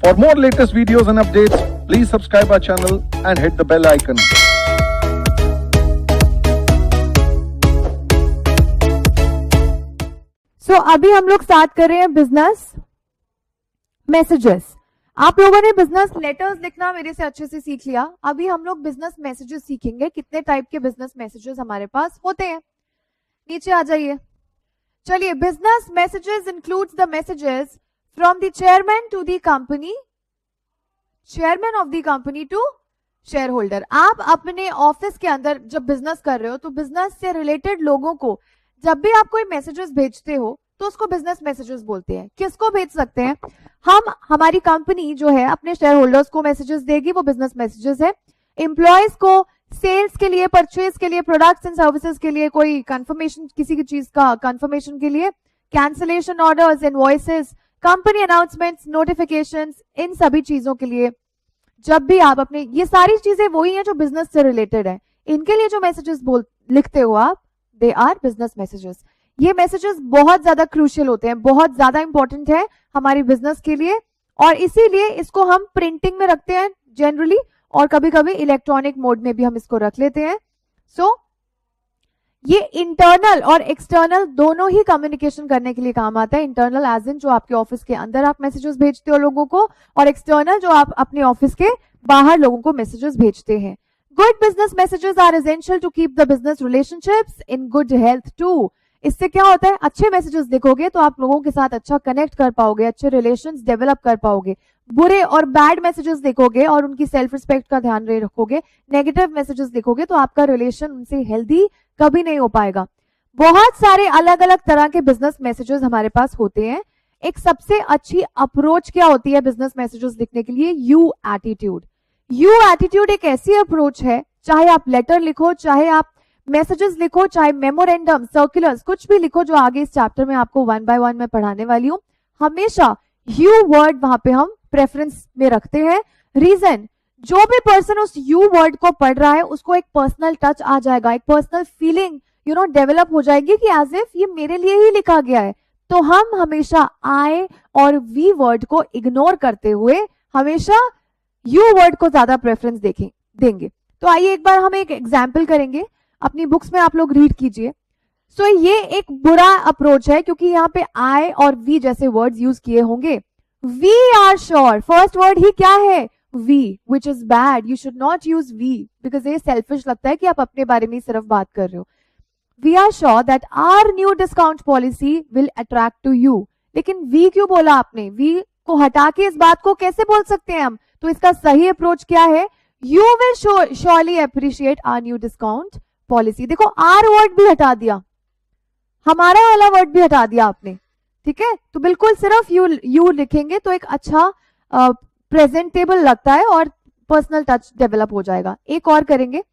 For more latest videos and updates, please subscribe our channel and hit the bell icon. So, अभी हम लोग start कर रहे हैं बिजनेस मैसेजेस। आप लोगों ने बिजनेस लेटर्स लिखना मेरे से अच्छे से सीख लिया। अभी हम लोग बिजनेस मैसेजेस सीखेंगे, कितने टाइप के बिजनेस मैसेजेस हमारे पास होते हैं। नीचे आ जाइए। चलिए, business messages includes the messages from the chairman to the company, chairman of the company to share holder. आप अपने ऑफिस के अंदर जब बिजनेस कर रहे हो तो बिजनेस से रिलेटेड लोगों को जब भी आप कोई मैसेजेस भेजते हो तो उसको बिजनेस मैसेजेस बोलते हैं। किसको भेज सकते हैं हम? हमारी कंपनी जो है अपने शेयर होल्डर्स को मैसेजेस देगी, वो बिजनेस मैसेजेस है। एम्प्लॉयज को सेल्स के लिए, परचेज के लिए, प्रोडक्ट्स एंड सर्विसेज के लिए, कोई कंफर्मेशन, किसी की चीज का कंफर्मेशन के लिए, cancellation orders, invoices, company announcements, notifications, इन सभी चीजों के लिए जब भी आप अपने, ये सारी चीजें वही हैं जो बिजनेस से रिलेटेड है। इनके लिए जो मैसेजेस लिखते हो आप, दे आर बिजनेस मैसेजेस। ये मैसेजेस बहुत ज्यादा क्रूशियल होते हैं, बहुत ज्यादा इंपॉर्टेंट है हमारी बिजनेस के लिए, और इसीलिए इसको हम प्रिंटिंग में रखते हैं जनरली, और कभी कभी इलेक्ट्रॉनिक मोड में भी हम इसको रख लेते हैं। सो ये इंटरनल और एक्सटर्नल दोनों ही कम्युनिकेशन करने के लिए काम आता है। इंटरनल एज इन जो आपके ऑफिस के अंदर आप मैसेजेस भेजते हो लोगों को, और एक्सटर्नल जो आप अपने ऑफिस के बाहर लोगों को मैसेजेस भेजते हैं। Good business messages are essential to keep the business relationships in good health too. इससे क्या होता है, अच्छे मैसेजेस लिखोगे तो आप लोगों के साथ अच्छा कनेक्ट कर पाओगे, अच्छे रिलेशंस डेवलप कर पाओगे। बुरे और बैड मैसेजेस लिखोगे और उनकी सेल्फ रिस्पेक्ट का ध्यान रखोगे, नेगेटिव मैसेजेस लिखोगे तो आपका रिलेशन उनसे हेल्दी कभी नहीं हो पाएगा। बहुत सारे अलग अलग तरह के बिजनेस मैसेजेस हमारे पास होते हैं। एक सबसे अच्छी अप्रोच क्या होती है बिजनेस मैसेजेस लिखने के लिए? You attitude. यू एटीट्यूड एक ऐसी अप्रोच है, चाहे आप लेटर लिखो, चाहे आप मैसेजेस लिखो, चाहे मेमोरेंडम, सर्कुलर्स, कुछ भी लिखो, जो आगे इस चैप्टर में आपको 1 by 1 में पढ़ाने वाली हूं, हमेशा यू वर्ड वहां पे हम प्रेफरेंस में रखते हैं। रीजन, जो भी पर्सन उस यू वर्ड को पढ़ रहा है उसको एक पर्सनल टच आ जाएगा, एक पर्सनल फीलिंग डेवलप हो जाएगी कि एज इफ ये मेरे लिए ही लिखा गया है। तो हम हमेशा आई और वी वर्ड को इग्नोर करते हुए हमेशा यू वर्ड को ज्यादा प्रेफरेंस देंगे। तो आइए एक बार हम एक एग्जाम्पल करेंगे, अपनी बुक्स में आप लोग रीड कीजिए। सो ये एक बुरा अप्रोच है क्योंकि यहाँ पे आई और वी जैसे वर्ड्स यूज किए होंगे। We are sure, first word ही क्या है? We, which is bad. You should not use we because ये सेल्फिश लगता है कि आप अपने बारे में ही सिर्फ बात कर रहे हो। We are sure that our new discount policy will attract to you. लेकिन वी क्यों बोला आपने? वी को हटा के इस बात को कैसे बोल सकते हैं हम? तो इसका सही अप्रोच क्या है? You will surely appreciate our new discount policy. देखो, आर वर्ड भी हटा दिया, हमारा वाला वर्ड भी हटा दिया आपने, ठीक है? तो बिल्कुल सिर्फ यू लिखेंगे तो एक अच्छा प्रेजेंटेबल लगता है और पर्सनल टच डेवलप हो जाएगा। एक और करेंगे,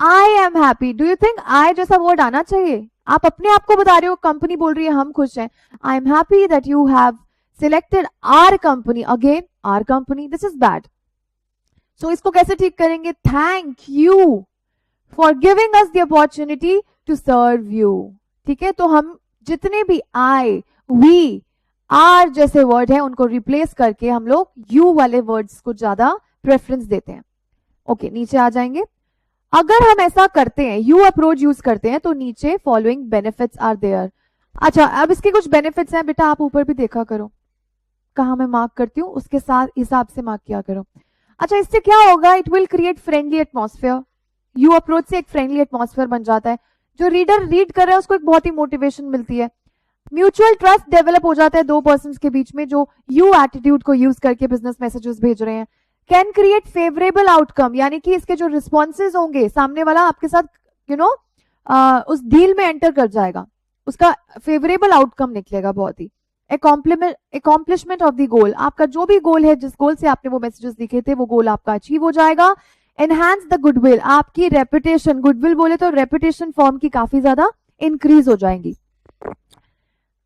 आई am happy. Do you think I जैसा वर्ड आना चाहिए? आप अपने आप को बता रहे हो, कंपनी बोल रही है हम खुश हैं। I am happy that you have selected our company. Again our company, this is bad. So इसको कैसे ठीक करेंगे? Thank you for giving us the opportunity to serve you. ठीक है, तो हम जितने भी आई, वी, आर जैसे वर्ड है उनको रिप्लेस करके हम लोग यू वाले वर्ड्स को ज्यादा प्रेफरेंस देते हैं। ओके, नीचे आ जाएंगे। अगर हम ऐसा करते हैं, यू अप्रोच यूज करते हैं, तो नीचे फॉलोइंग बेनिफिट्स आर देयर। अच्छा, अब इसके कुछ बेनिफिट्स हैं बेटा, आप ऊपर भी देखा करो, कहाँ मैं मार्क करती हूँ उसके साथ हिसाब से मार्क किया करो। अच्छा, इससे क्या होगा? It will create friendly atmosphere. You approach से एक फ्रेंडली एटमॉस्फेयर बन जाता है, जो रीडर रीड कर रहा है उसको एक बहुत ही मोटिवेशन मिलती है। म्यूचुअल ट्रस्ट डेवलप हो जाता है दो पर्संस के बीच में जो यू एटीट्यूड को यूज करके बिजनेस मैसेजेस भेज रहे हैं। कैन क्रिएट फेवरेबल आउटकम, यानी कि इसके जो रिस्पॉन्सेज होंगे, सामने वाला आपके साथ उस डील में एंटर कर जाएगा, उसका फेवरेबल आउटकम निकलेगा बहुत ही। अकॉम्प्लिशमेंट ऑफ द गोल, आपका जो भी गोल है, जिस गोल से आपने वो मैसेजेस लिखे थे, वो गोल आपका अचीव हो जाएगा। एनहांस द गुडविल, आपकी रेपुटेशन, गुडविल बोले तो रेपुटेशन फॉर्म की काफी ज्यादा इंक्रीज हो जाएंगी।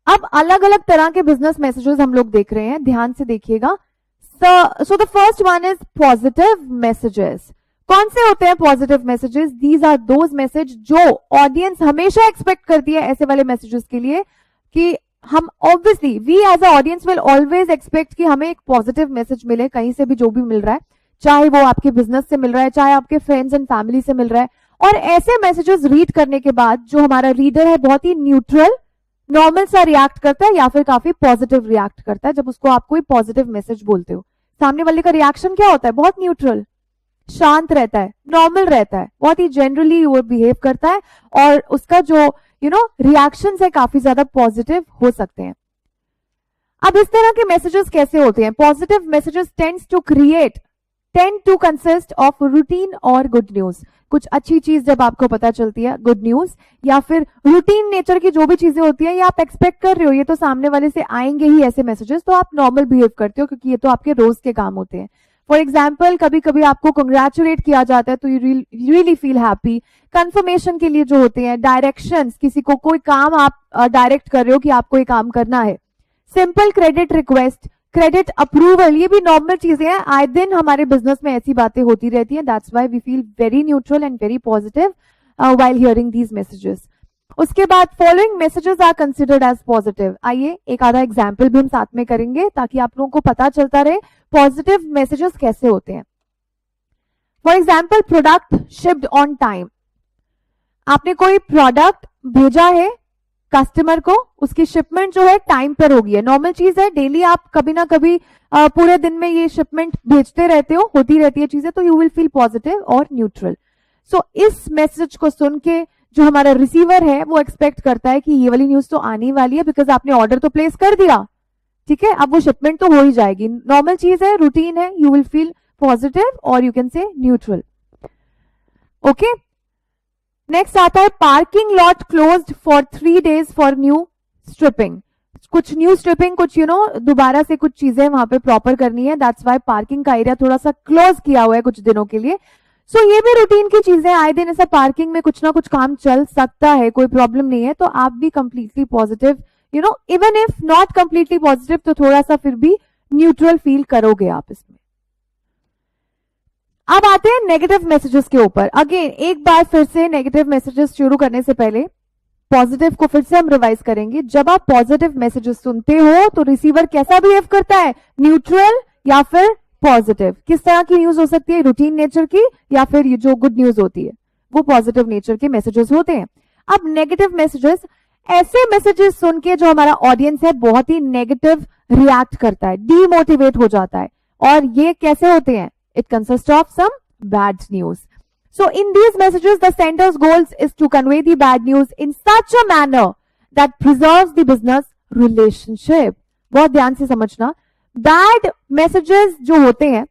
अब अलग अलग तरह के बिजनेस मैसेजेस हम लोग देख रहे हैं, ध्यान से देखिएगा। So the first one is positive messages. कौन से होते हैं positive messages? These are those message जो ऑडियंस हमेशा एक्सपेक्ट करती है ऐसे वाले मैसेजेस के लिए कि हम obviously we as a audience will always expect कि हमें एक पॉजिटिव मैसेज मिले कहीं से भी, जो भी मिल रहा है, चाहे वो आपके बिजनेस से मिल रहा है, चाहे आपके फ्रेंड्स एंड फैमिली से मिल रहा है। और ऐसे मैसेजेस रीड करने के बाद जो हमारा रीडर है बहुत ही न्यूट्रल नॉर्मल सा रिएक्ट करता है या फिर काफी पॉजिटिव रिएक्ट करता है। जब उसको आप कोई पॉजिटिव मैसेज बोलते हो, सामने वाले का रिएक्शन क्या होता है? बहुत न्यूट्रल, शांत रहता है, नॉर्मल रहता है, बहुत ही जनरली वो बिहेव करता है और उसका जो रिएक्शंस है काफी ज्यादा पॉजिटिव हो सकते हैं। अब इस तरह के मैसेजेस कैसे होते हैं? Positive messages tend to consist of routine और गुड न्यूज। कुछ अच्छी चीज जब आपको पता चलती है, गुड न्यूज, या फिर रूटीन नेचर की जो भी चीजें होती हैं, ये आप एक्सपेक्ट कर रहे हो, ये तो सामने वाले से आएंगे ही ऐसे मैसेजेस, तो आप नॉर्मल बिहेव करते हो क्योंकि ये तो आपके रोज के काम होते हैं। फॉर एग्जाम्पल, कभी कभी आपको कंग्रेचुलेट किया जाता है तो you really feel happy. Confirmation के लिए जो होते हैं, डायरेक्शंस, किसी को कोई काम आप डायरेक्ट कर रहे हो कि आपको ये काम करना है, simple credit request, credit approval, ये भी नॉर्मल चीजें हैं। आए दिन हमारे बिजनेस में ऐसी बातें होती रहती हैं। That's why we feel very neutral and very positive while hearing these messages. उसके बाद following messages are considered as positive. आइए एक आधा एग्जाम्पल भी हम साथ में करेंगे ताकि आप लोगों को पता चलता रहे पॉजिटिव मैसेजेस कैसे होते हैं। For example, product shipped on time. आपने कोई प्रोडक्ट भेजा है कस्टमर को, उसकी शिपमेंट जो है टाइम पर होगी है। नॉर्मल चीज है, डेली आप कभी ना कभी पूरे दिन में ये शिपमेंट भेजते रहते हो, होती रहती है चीजें, तो यू विल फील पॉजिटिव और न्यूट्रल। सो इस मैसेज को सुन के जो हमारा रिसीवर है वो एक्सपेक्ट करता है कि ये वाली न्यूज तो आने वाली है, बिकॉज आपने ऑर्डर तो प्लेस कर दिया, ठीक है, अब वो शिपमेंट तो हो ही जाएगी। नॉर्मल चीज है, रूटीन है, यू विल फील पॉजिटिव और you can say neutral. Okay, next आता है parking lot closed for 3 days for new striping. कुछ न्यू स्ट्रिपिंग, कुछ दोबारा से कुछ चीजें वहां पे प्रॉपर करनी है। दैट्स वाई पार्किंग का एरिया थोड़ा सा क्लोज किया हुआ है कुछ दिनों के लिए। सो ये भी रूटीन की चीजें, आए दिन ऐसा पार्किंग में कुछ ना कुछ काम चल सकता है, कोई प्रॉब्लम नहीं है। तो आप भी completely positive, even if not completely positive, तो थोड़ा सा फिर भी न्यूट्रल फील करोगे आप इसमें। अब आते हैं नेगेटिव मैसेजेस के ऊपर। अगेन एक बार फिर से नेगेटिव मैसेजेस शुरू करने से पहले पॉजिटिव को फिर से हम रिवाइज करेंगे। जब आप पॉजिटिव मैसेजेस सुनते हो तो रिसीवर कैसा बिहेव करता है? न्यूट्रल या फिर पॉजिटिव? किस तरह की न्यूज हो सकती है? रूटीन नेचर की या फिर ये जो गुड न्यूज होती है वो पॉजिटिव नेचर के मैसेजेस होते हैं। अब नेगेटिव मैसेजेस, ऐसे मैसेजेस सुन के जो हमारा ऑडियंस है बहुत ही नेगेटिव रिएक्ट करता है, डीमोटिवेट हो जाता है। और ये कैसे होते हैं? It consists of some bad news. So in these messages, the sender's goals is to convey the bad news in such a manner that preserves the business relationship. बहुत ध्यान से समझना, बैड मैसेजेस जो होते हैं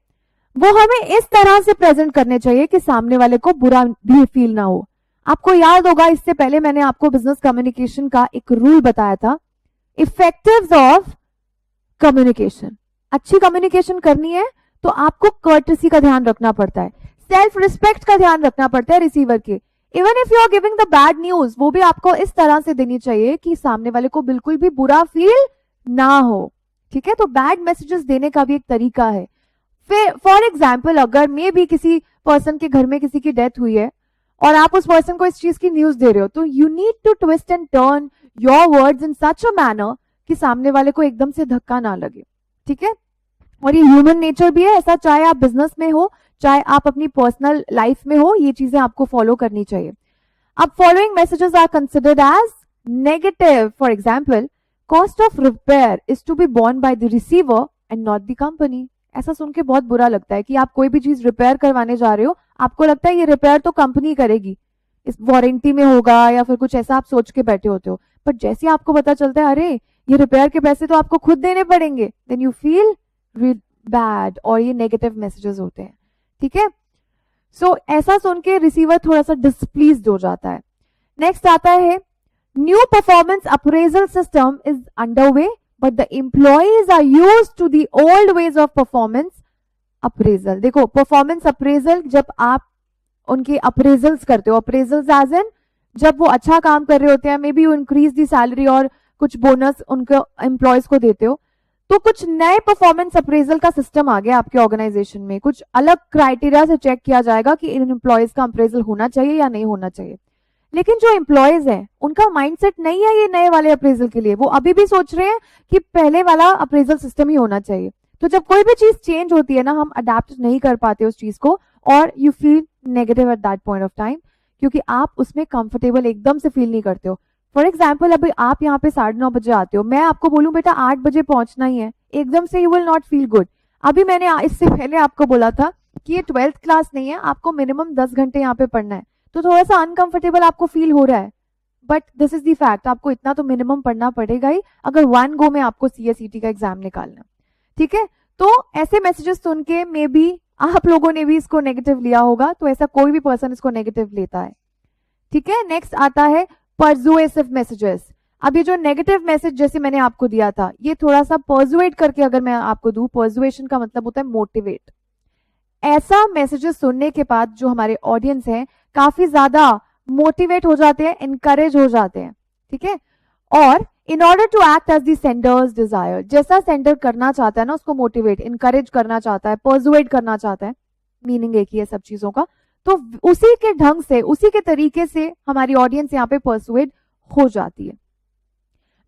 वो हमें इस तरह से प्रेजेंट करने चाहिए कि सामने वाले को बुरा भी फील ना हो। आपको याद होगा, इससे पहले मैंने आपको बिजनेस कम्युनिकेशन का एक रूल बताया था, इफेक्टिव्स ऑफ कम्युनिकेशन। अच्छी कम्युनिकेशन करनी है तो आपको कर्टसी का ध्यान रखना पड़ता है, सेल्फ रिस्पेक्ट का ध्यान रखना पड़ता है रिसीवर के। Even if you are giving the bad news, वो भी आपको इस तरह से देनी चाहिए कि सामने वाले को बिल्कुल भी बुरा फील ना हो, ठीक है। तो बैड मैसेजेस देने का भी एक तरीका है। फिर फॉर एग्जाम्पल, अगर मे भी किसी पर्सन के घर में किसी की डेथ हुई है और आप उस पर्सन को इस चीज की न्यूज दे रहे हो, तो you need to twist and turn your words in such a manner कि सामने वाले को एकदम से धक्का ना लगे, ठीक है। और ये ह्यूमन नेचर भी है ऐसा, चाहे आप बिजनेस में हो चाहे आप अपनी पर्सनल लाइफ में हो, ये चीजें आपको फॉलो करनी चाहिए। अब following messages are considered as negative. For example, cost of repair is to be borne by the receiver and not the company. ऐसा सुन के बहुत बुरा लगता है कि आप कोई भी चीज रिपेयर करवाने जा रहे हो, आपको लगता है ये रिपेयर तो कंपनी करेगी, इस वारंटी में होगा या फिर कुछ ऐसा आप सोच के बैठे होते हो। बट जैसे आपको पता चलता है अरे ये रिपेयर के पैसे तो आपको खुद देने पड़ेंगे, देन यू फील बैड, और ये नेगेटिव मैसेजेस होते हैं, ठीक है। सो ऐसा सुन के रिसीवर थोड़ा सा डिसप्लीज्ड हो जाता है। नेक्स्ट आता है, new performance appraisal system is underway but the employees are used to the old ways of performance appraisal. देखो, परफॉर्मेंस अप्रेजल जब आप उनके अप्रेजल्स करते हो, अप्रेजल्स एज इन जब वो अच्छा काम कर रहे होते हैं, may be you increase the salary और कुछ बोनस उनके एम्प्लॉयज को देते हो, तो कुछ नए परफॉर्मेंस अप्रेजल का सिस्टम आ गया आपके ऑर्गेनाइजेशन में। कुछ अलग क्राइटेरिया से चेक किया जाएगा कि इन एम्प्लॉयज का अप्रेजल होना चाहिए या नहीं होना चाहिए। लेकिन जो एम्प्लॉयज हैं उनका माइंडसेट नहीं है ये नए वाले अप्रेजल के लिए, वो अभी भी सोच रहे हैं कि पहले वाला अप्रेजल सिस्टम ही होना चाहिए। तो जब कोई भी चीज चेंज होती है ना, हम अडेप्ट नहीं कर पाते उस चीज को, और you feel negative at that point of time, क्योंकि आप उसमें कंफर्टेबल एकदम से फील नहीं करते हो। फॉर एग्जाम्पल, अभी आप यहाँ पे 9:30 बजे आते हो, मैं आपको बोलूं बेटा 8 बजे पहुंचना ही है, एकदम से you will not feel good. अभी मैंने इससे पहले आपको बोला था कि ये 12th क्लास नहीं है, आपको मिनिमम 10 घंटे यहाँ पे पढ़ना है, तो थोड़ा सा अनकंफर्टेबल आपको फील हो रहा है, but this is the fact, आपको इतना तो मिनिमम पढ़ना पड़ेगा ही अगर 1 गो में आपको CSET का एग्जाम निकालना। ठीक है, तो ऐसे मैसेजेस सुन के मे बी आप लोगों ने भी इसको नेगेटिव लिया होगा, तो ऐसा कोई भी पर्सन इसको नेगेटिव लेता है। ठीक है, नेक्स्ट आता है परसुएसिव मैसेजेस। अब ये जो नेगेटिव मैसेज जैसे मैंने आपको दिया था, ये थोड़ा सा परसुएट करके अगर मैं आपको दूं, परसुएशन का मतलब होता है मोटिवेट। ऐसा मैसेजेस सुनने के बाद जो हमारे ऑडियंस हैं काफी ज्यादा मोटिवेट हो जाते हैं, इनकरेज हो जाते हैं। ठीक है, और in order to act as the sender's desire, जैसा सेंडर करना चाहता है ना, उसको मोटिवेट, इनकरेज करना चाहता है, परसुएट करना चाहता है, मीनिंग एक ही है सब चीजों का, तो उसी के ढंग से, उसी के तरीके से हमारी ऑडियंस यहाँ पे परसुएट हो जाती है।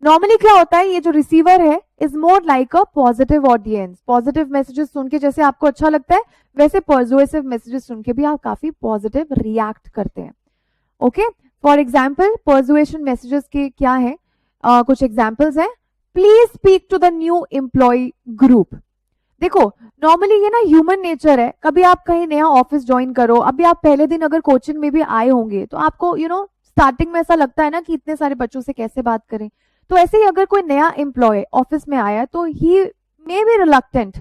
नॉर्मली क्या होता है, ये जो रिसीवर है is more like a positive audience. Positive messages सुन के जैसे आपको अच्छा लगता है, वैसे परसुएसिव मैसेजेस सुन के भी आप काफी पॉजिटिव रिएक्ट करते हैं। Okay, for example persuasion messages के क्या है, कुछ एग्जाम्पल्स हैं। Please speak to the new employee group. देखो, नॉर्मली ये ना ह्यूमन नेचर है, कभी आप कहीं नया ऑफिस ज्वाइन करो, अभी आप पहले दिन अगर कोचिंग में भी आए होंगे तो आपको स्टार्टिंग में ऐसा लगता है ना कि इतने सारे बच्चों से कैसे बात करें। तो ऐसे ही अगर कोई नया एम्प्लॉय ऑफिस में आया तो ही मे बी रिलक्टेंट,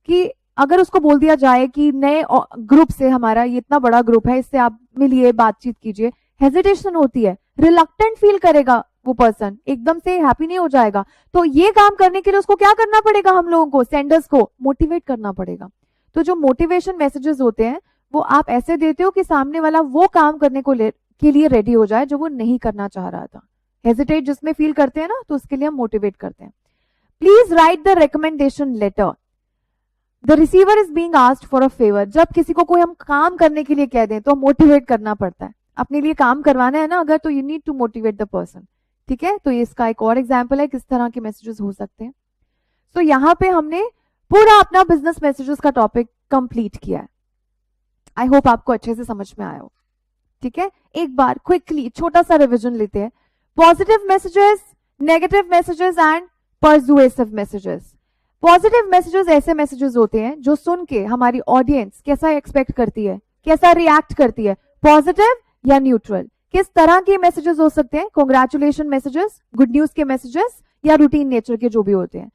कि अगर उसको बोल दिया जाए कि नए ग्रुप से, हमारा ये इतना बड़ा ग्रुप है, इससे आप मिलिए, बातचीत कीजिए, हेजिटेशन होती है, रिलक्टेंट फील करेगा वो पर्सन, एकदम से हैप्पी नहीं हो जाएगा। तो ये काम करने के लिए उसको क्या करना पड़ेगा, हम लोगों को, सेंडर्स को मोटिवेट करना पड़ेगा। तो जो मोटिवेशन मैसेजेस होते हैं वो आप ऐसे देते हो कि सामने वाला वो काम करने के लिए रेडी हो जाए जो वो नहीं करना चाह रहा था। हेजिटेट जिसमें फील करते हैं ना, तो उसके लिए हम मोटिवेट करते हैं। Please write the recommendation letter. The receiver is being asked for a favour. जब किसी को कोई हम काम करने के लिए कह दें तो मोटिवेट करना पड़ता है, अपने लिए काम करवाना है ना अगर, तो you need to motivate the person. ठीक है, तो ये इसका एक और एग्जाम्पल है किस तरह के मैसेजेस हो सकते हैं। तो यहाँ पे हमने पूरा अपना बिजनेस मैसेजेस का टॉपिक कंप्लीट किया है। आई होप आपको अच्छे से समझ में आया हो। ठीक है, एक बार क्विकली छोटा सा रिविजन लेते हैं। Positive messages, negative messages and persuasive messages. Positive messages ऐसे मैसेजेस होते हैं जो सुन के हमारी ऑडियंस कैसा एक्सपेक्ट करती है, कैसा रिएक्ट करती है, पॉजिटिव या न्यूट्रल। किस तरह के मैसेजेस हो सकते हैं, कांग्रेचुलेशन मैसेजेस, गुड न्यूज के मैसेजेस, या रूटीन नेचर के जो भी होते हैं।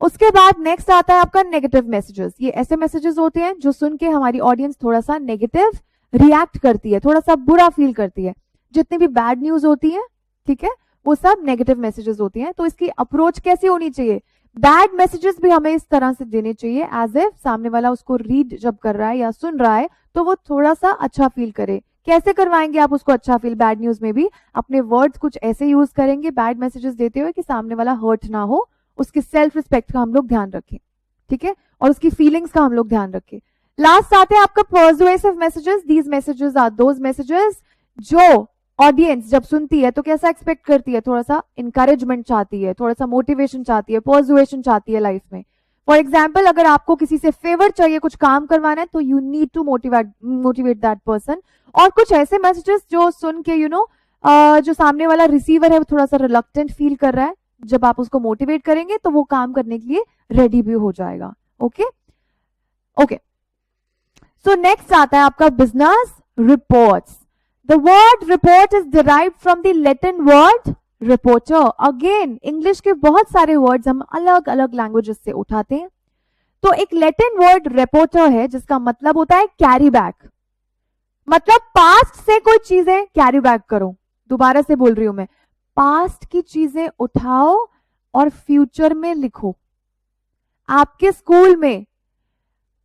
उसके बाद नेक्स्ट आता है आपका नेगेटिव मैसेजेस। ये ऐसे मैसेजेस होते हैं जो सुन के हमारी ऑडियंस थोड़ा सा नेगेटिव रिएक्ट करती है, थोड़ा सा बुरा फील करती है। जितनी भी बैड न्यूज होती है, ठीक है, वो सब नेगेटिव मैसेजेस होती हैं। तो इसकी अप्रोच कैसी होनी चाहिए, बैड मैसेजेस भी हमें इस तरह से देने चाहिए एज इफ सामने वाला उसको रीड जब कर रहा है या सुन रहा है तो वो थोड़ा सा अच्छा फील करे। कैसे करवाएंगे आप उसको अच्छा फील, बैड न्यूज में भी अपने वर्ड्स कुछ ऐसे यूज करेंगे बैड मैसेजेस देते हुए कि सामने वाला हर्ट ना हो, उसकी सेल्फ रिस्पेक्ट का हम लोग ध्यान रखें। ठीक है, और उसकी फीलिंग्स का हम लोग ध्यान रखें। लास्ट आते हैं आपका persuasive messages. These messages are those messages जो ऑडियंस जब सुनती है तो कैसा एक्सपेक्ट करती है, थोड़ा सा इंकरेजमेंट चाहती है, थोड़ा सा मोटिवेशन चाहती है, परसुएशन चाहती है लाइफ में। फॉर एग्जाम्पल, अगर आपको किसी से फेवर चाहिए, कुछ काम करवाना है, तो you need to motivate that person. और कुछ ऐसे मैसेजेस जो सुन के जो सामने वाला रिसीवर है वो थोड़ा सा रिलक्टेंट फील कर रहा है, जब आप उसको मोटिवेट करेंगे तो वो काम करने के लिए रेडी भी हो जाएगा। ओके ओके, सो नेक्स्ट आता है आपका business reports. The word report is derived from the Latin word reporter. Again, English के बहुत सारे वर्ड्स हम अलग अलग लैंग्वेजेस से उठाते हैं। तो एक लैटिन वर्ड रिपोर्टर है जिसका मतलब होता है कैरी बैक, मतलब पास्ट से कोई चीजें कैरी बैक करो। दोबारा से बोल रही हूं मैं, पास्ट की चीजें उठाओ और फ्यूचर में लिखो। आपके स्कूल में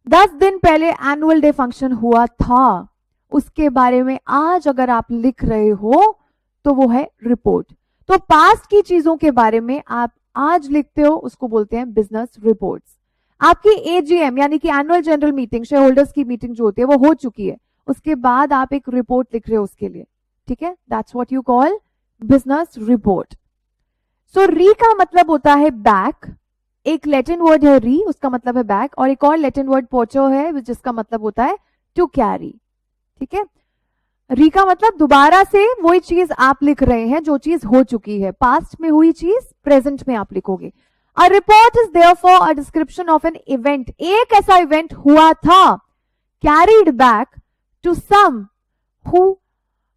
10 दिन पहले एनुअल डे फंक्शन हुआ था, उसके बारे में आज अगर आप लिख रहे हो तो वो है रिपोर्ट। तो पास्ट की चीजों के बारे में आप आज लिखते हो, उसको बोलते हैं बिजनेस रिपोर्ट्स। आपकी एजीएम यानी कि annual general meeting, share holders की मीटिंग जो होती है वो हो चुकी है, उसके बाद आप एक रिपोर्ट लिख रहे हो उसके लिए, ठीक है, that's what you call business report. So re का मतलब होता है बैक, एक लैटिन वर्ड है री, उसका मतलब है बैक, और एक और लैटिन वर्ड पोचो है जिसका मतलब होता है टू कैरी. ठीक है, री का मतलब दोबारा से वही चीज आप लिख रहे हैं जो चीज हो चुकी है, पास्ट में हुई चीज प्रेजेंट में आप लिखोगे. A report is therefore a description of an event, एक ऐसा इवेंट हुआ था, carried back to some who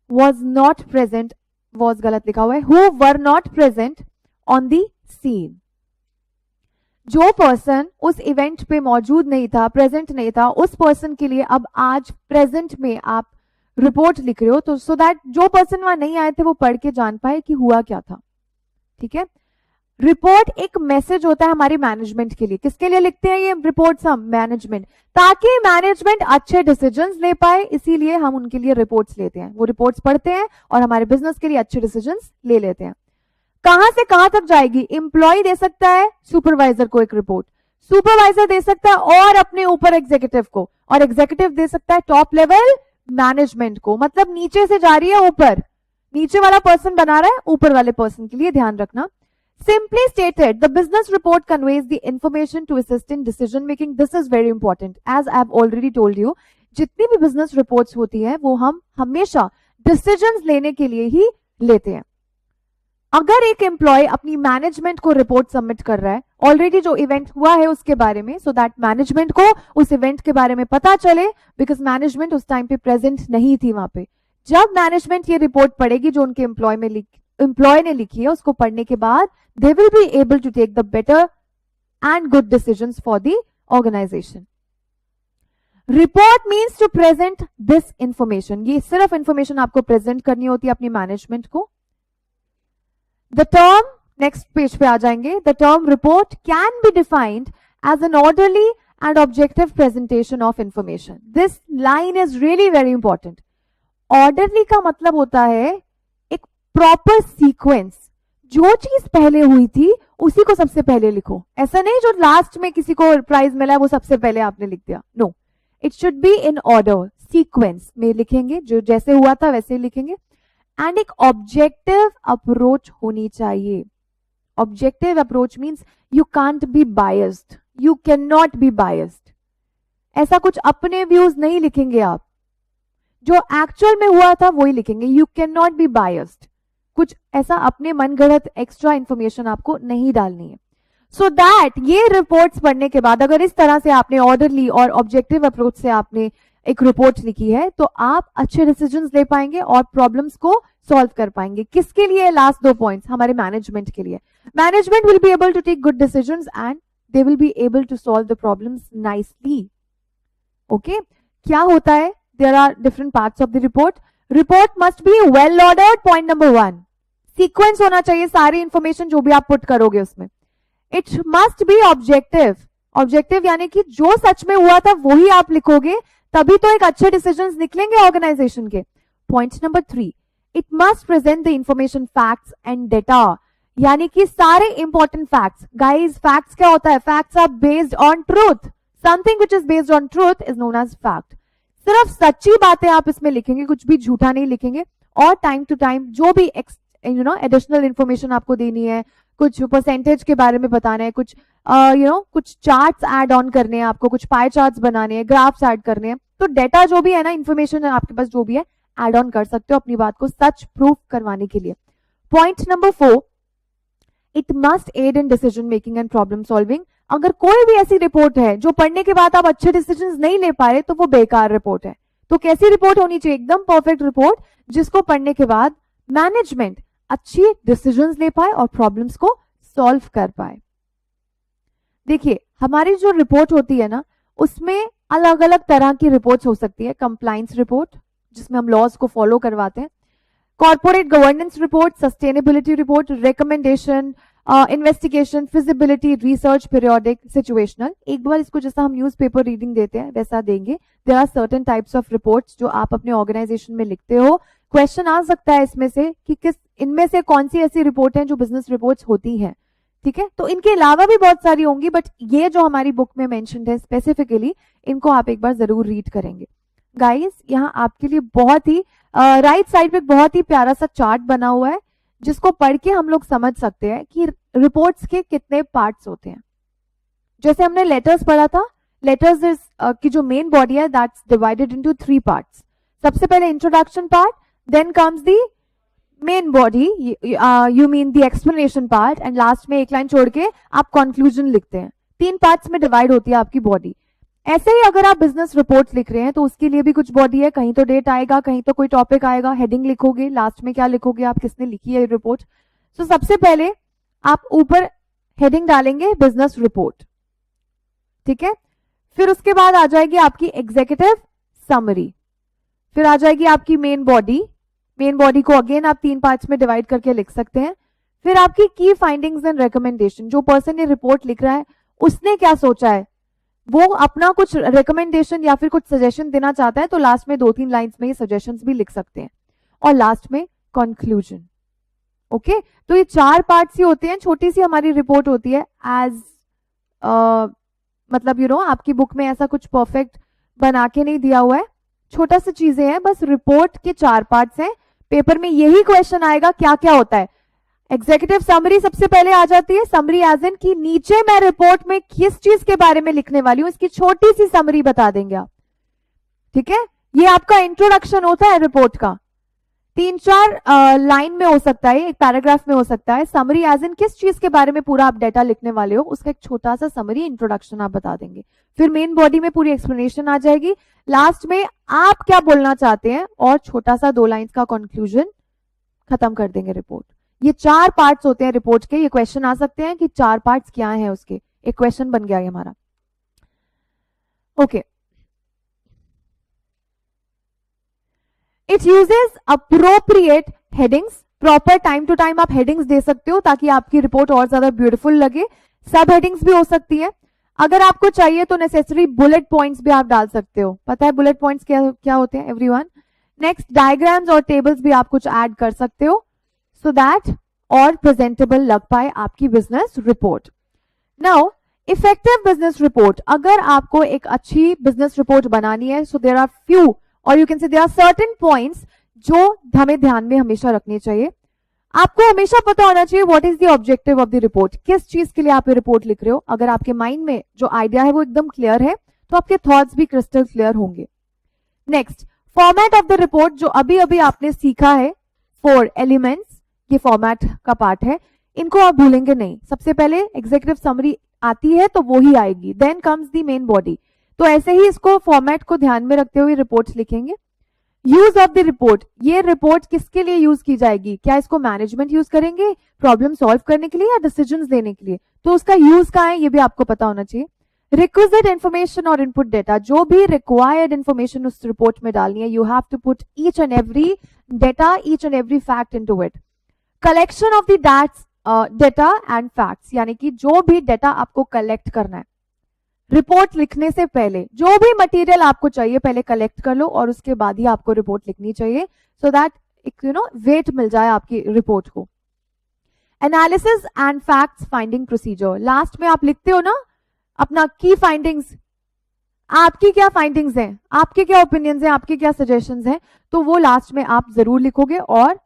was not present, was गलत लिखा हुआ है, who were not present on the scene. जो पर्सन उस इवेंट पे मौजूद नहीं था, प्रेजेंट नहीं था, उस पर्सन के लिए अब आज प्रेजेंट में आप रिपोर्ट लिख रहे हो, तो सो दैट जो पर्सन वहां नहीं आए थे वो पढ़ के जान पाए कि हुआ क्या था. ठीक है, रिपोर्ट एक मैसेज होता है हमारी मैनेजमेंट के लिए. किसके लिए लिखते हैं ये रिपोर्ट्स हम? मैनेजमेंट, ताकि मैनेजमेंट अच्छे डिसीजंस ले पाए, इसीलिए हम उनके लिए रिपोर्ट्स लेते हैं. वो रिपोर्ट्स पढ़ते हैं और हमारे बिजनेस के लिए अच्छे डिसीजंस ले लेते हैं. कहां से कहां तक जाएगी? एम्प्लॉय दे सकता है सुपरवाइजर को एक रिपोर्ट, सुपरवाइजर दे सकता है और अपने ऊपर एग्जीक्यूटिव को, और एग्जीक्यूटिव दे सकता है टॉप लेवल मैनेजमेंट को. मतलब नीचे से जा रही है ऊपर, नीचे वाला पर्सन बना रहा है ऊपर वाले पर्सन के लिए, ध्यान रखना. Simply stated, the business report conveys the information to assist in decision making. This is very important. As I have already told you, जितनी भी business reports होती हैं वो हम हमेशा decisions लेने के लिए ही लेते हैं. अगर एक एम्प्लॉय अपनी मैनेजमेंट को रिपोर्ट सबमिट कर रहा है ऑलरेडी जो इवेंट हुआ है उसके बारे में, सो दैट मैनेजमेंट को उस इवेंट के बारे में पता चले, बिकॉज मैनेजमेंट उस टाइम पे प्रेजेंट नहीं थी वहां पे. जब मैनेजमेंट ये रिपोर्ट पढ़ेगी जो उनके एम्प्लॉय ने लिखी है, उसको पढ़ने के बाद they will be able to take the better and good decisions for the organization. Report means to present this information. ये सिर्फ information आपको present करनी होती है अपनी management को. The term, next page पे आ जाएंगे, the term report can be defined as an orderly and objective presentation of information. This line is really very important. Orderly का मतलब होता है एक proper sequence. जो चीज पहले हुई थी उसी को सबसे पहले लिखो. ऐसा नहीं जो लास्ट में किसी को प्राइज मिला है वो सबसे पहले आपने लिख दिया. No, it should be in order, sequence में लिखेंगे, जो जैसे हुआ था वैसे ही लिखेंगे. एंड एक ऑब्जेक्टिव अप्रोच होनी चाहिए. Objective approach means you can't be biased, you can not be biased. ऐसा कुछ अपने व्यूज नहीं लिखेंगे आप, जो एक्चुअल में हुआ था वही लिखेंगे. You can not be biased, कुछ ऐसा अपने मनगढ़ंत एक्स्ट्रा इंफॉर्मेशन आपको नहीं डालनी है. सो दैट ये रिपोर्ट्स पढ़ने के बाद अगर इस तरह से आपने ऑर्डरली और ऑब्जेक्टिव अप्रोच से आपने एक रिपोर्ट लिखी है तो आप अच्छे डिसीजंस ले पाएंगे और प्रॉब्लम्स को सॉल्व कर पाएंगे. किसके लिए? लास्ट 2 पॉइंट्स हमारे मैनेजमेंट के लिए. Management will be able to take good decisions and they will be able to solve the problems nicely. Okay, क्या होता है? There are different parts of the report. Report must be well ordered. Point number 1, sequence होना चाहिए सारी information जो भी आप put करोगे उसमें. It must be objective. Objective यानी कि जो सच में हुआ था वही आप लिखोगे, तभी तो एक अच्छे डिसीजंस निकलेंगे ऑर्गेनाइजेशन के. Point number 3, it must present the information, facts and data, यानी कि सारे इंपॉर्टेंट फैक्ट्स. गाइज, फैक्ट्स क्या होता है? Facts are based on truth. Something which is based on truth is known as fact. सिर्फ सच्ची बातें आप इसमें लिखेंगे, कुछ भी झूठा नहीं लिखेंगे. और टाइम टू टाइम जो भी एडिशनल इंफॉर्मेशन आपको देनी है, कुछ परसेंटेज के बारे में बताना है, कुछ कुछ चार्ट्स ऐड ऑन करने हैं आपको, कुछ पाई चार्ट्स बनाने हैं, ग्राफ्स ऐड करने हैं, तो डेटा जो भी है ना, इंफॉर्मेशन है आपके पास जो भी है, ऐड ऑन कर सकते हो अपनी बात को सच प्रूफ करवाने के लिए. Point number 4, it must aid in decision making and problem solving. अगर कोई भी ऐसी रिपोर्ट है जो पढ़ने के बाद आप अच्छे डिसीजन नहीं ले पा रहे तो वो बेकार रिपोर्ट है. तो कैसी रिपोर्ट होनी चाहिए? एकदम परफेक्ट रिपोर्ट जिसको पढ़ने के बाद मैनेजमेंट अच्छी डिसीजंस ले पाए और प्रॉब्लम्स को सॉल्व कर पाए. देखिए, हमारी जो रिपोर्ट होती है ना, उसमें अलग अलग तरह की रिपोर्ट्स हो सकती है. कंप्लायंस रिपोर्ट जिसमें हम लॉज को फॉलो करवाते हैं, corporate governance report, sustainability report, recommendation, investigation, feasibility research, periodic, situational. एक बार इसको जैसा हम न्यूज़पेपर रीडिंग देते हैं वैसा देंगे. There are certain types of reports जो आप अपने ऑर्गेनाइजेशन में लिखते हो. क्वेश्चन आ सकता है इसमें से कि किस इनमें से कौन सी ऐसी रिपोर्ट हैं जो बिजनेस रिपोर्ट्स होती हैं. ठीक है, तो इनके अलावा भी बहुत सारी होंगी, बट ये जो हमारी बुक में मेंशन्ड है स्पेसिफिकली, इनको आप एक बार जरूर रीड करेंगे. गाइस यहाँ आपके लिए बहुत ही राइट साइड पे बहुत ही प्यारा सा चार्ट बना हुआ है जिसको पढ़ के हम लोग समझ सकते हैं कि रिपोर्ट्स के कितने पार्ट्स होते हैं। जैसे हमने लेटर्स पढ़ा था, लेटर्स इज की जो मेन बॉडी है दैट्स डिवाइडेड इनटू 3 पार्ट्स। सबसे पहले introduction part, then comes the main body, you mean the explanation part, and last में एक लाइन छोड़ के आप कंक्लूजन लिखते हैं। 3 पार्ट्स में डिवाइड होती है आपकी बॉडी। ऐसे ही अगर आप बिजनेस रिपोर्ट लिख रहे हैं तो उसके लिए भी कुछ बॉडी है, कहीं तो डेट आएगा, कहीं तो कोई टॉपिक आएगा, हेडिंग लिखोगे, लास्ट में क्या लिखोगे आप, किसने लिखी है रिपोर्ट। तो सबसे पहले आप ऊपर हेडिंग डालेंगे बिजनेस रिपोर्ट, ठीक है। फिर उसके बाद आ जाएगी आपकी एग्जीक्यूटिव समरी, फिर आ जाएगी आपकी मेन बॉडी। मेन बॉडी को अगेन आप 3 पार्ट्स में डिवाइड करके लिख सकते हैं। फिर आपकी की फाइंडिंग्स एंड रिकमेंडेशन, जो पर्सन ये रिपोर्ट लिख रहा है उसने क्या सोचा है, वो अपना कुछ रिकमेंडेशन या फिर कुछ सजेशन देना चाहता है तो लास्ट में 2-3 लाइंस में ये सजेशंस भी लिख सकते हैं। और लास्ट में कंक्लूजन। ओके, तो ये 4 पार्ट्स ही होते हैं। छोटी सी हमारी रिपोर्ट होती है एज मतलब यू नो आपकी बुक में ऐसा कुछ परफेक्ट बना के नहीं दिया हुआ है, छोटा सा चीजें हैं बस। रिपोर्ट के 4 पार्ट्स हैं। पेपर में यही क्वेश्चन आएगा क्या क्या होता है। एग्जीक्यूटिव समरी सबसे पहले आ जाती है। समरी एज इन की नीचे मैं रिपोर्ट में किस चीज के बारे में लिखने वाली हूं इसकी छोटी सी समरी बता देंगे आप, ठीक है। ये आपका इंट्रोडक्शन होता है रिपोर्ट का, 3-4 लाइन में हो सकता है, एक पैराग्राफ में हो सकता है। समरी एज इन किस चीज के बारे में पूरा आप डेटा लिखने वाले हो उसका एक छोटा सा समरी इंट्रोडक्शन आप बता देंगे। फिर मेन बॉडी में पूरी एक्सप्लेनेशन आ जाएगी, लास्ट में आप क्या बोलना चाहते हैं और छोटा सा 2 लाइंस का कंक्लूजन, खत्म कर देंगे रिपोर्ट। ये 4 पार्ट्स होते हैं रिपोर्ट के। ये क्वेश्चन आ सकते हैं कि 4 पार्ट्स क्या हैं उसके, एक क्वेश्चन बन गया ये हमारा। Okay, it uses appropriate headings. Proper time to time आप हेडिंग्स दे सकते हो ताकि आपकी रिपोर्ट और ज्यादा ब्यूटीफुल लगे। सब हेडिंग्स भी हो सकती है, अगर आपको चाहिए तो नेसेसरी बुलेट पॉइंट्स भी आप डाल सकते हो। पता है बुलेट पॉइंट्स क्या क्या होते हैं एवरीवन? नेक्स्ट, डायग्राम्स और टेबल्स भी आप कुछ ऐड कर सकते हो सो दैट और प्रेजेंटेबल लग पाए आपकी business report. Now effective business report, अगर आपको एक अच्छी बिजनेस रिपोर्ट बनानी है सो देयर आर फ्यू और you can say there are certain points जो हमें ध्यान में हमेशा रखने चाहिए। आपको हमेशा पता होना चाहिए what is the objective of the report, किस चीज के लिए आप ये रिपोर्ट लिख रहे हो। अगर आपके माइंड में जो आइडिया है वो एकदम क्लियर है तो आपके थॉट्स भी क्रिस्टल क्लियर होंगे। Next, format of the report, जो अभी अभी आपने सीखा है 4 एलिमेंट्स, ये फॉर्मेट का पार्ट है, इनको आप भूलेंगे नहीं। सबसे पहले एग्जीक्यूटिव समरी आती है तो वो ही आएगी, then comes the main body. तो ऐसे ही इसको फॉर्मेट को ध्यान में रखते हुए रिपोर्ट्स लिखेंगे। यूज ऑफ द रिपोर्ट, ये रिपोर्ट किसके लिए यूज की जाएगी? क्या इसको मैनेजमेंट यूज करेंगे प्रॉब्लम सॉल्व करने के लिए या डिसीजंस लेने के लिए? तो उसका यूज कहाँ है ये भी आपको पता होना चाहिए। रिक्विजिट इन्फॉर्मेशन और इनपुट डेटा, जो भी रिक्वायर्ड इन्फॉर्मेशन उस रिपोर्ट में डालनी है, you have to put each and every data, each and every fact into it. Collection of the data and facts, यानी कि जो भी डेटा आपको कलेक्ट करना है रिपोर्ट लिखने से पहले, जो भी मटेरियल आपको चाहिए पहले कलेक्ट कर लो और उसके बाद ही आपको रिपोर्ट लिखनी चाहिए सो दैट एक वेट मिल जाए आपकी रिपोर्ट को। Analysis and facts finding procedure, last में आप लिखते हो ना अपना की फाइंडिंग्स, आपकी क्या फाइंडिंग्स हैं, आपके क्या ओपिनियंस हैं, आपके क्या सजेशंस हैं, तो वो लास्ट में आप जरूर लिखोगे। और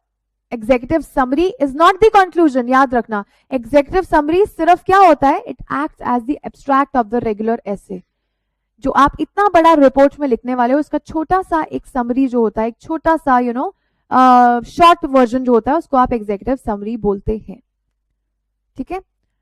executive summary is not the conclusion, याद रखना एग्जीक्यूटिव समरी सिर्फ क्या होता है, it acts as the abstract of the regular essay. जो आप इतना बड़ा रिपोर्ट में लिखने वाले हो उसका छोटा सा एक समरी जो होता है, एक छोटा सा शॉर्ट वर्जन जो होता है उसको आप एग्जीक्यूटिव समरी बोलते हैं, ठीक है।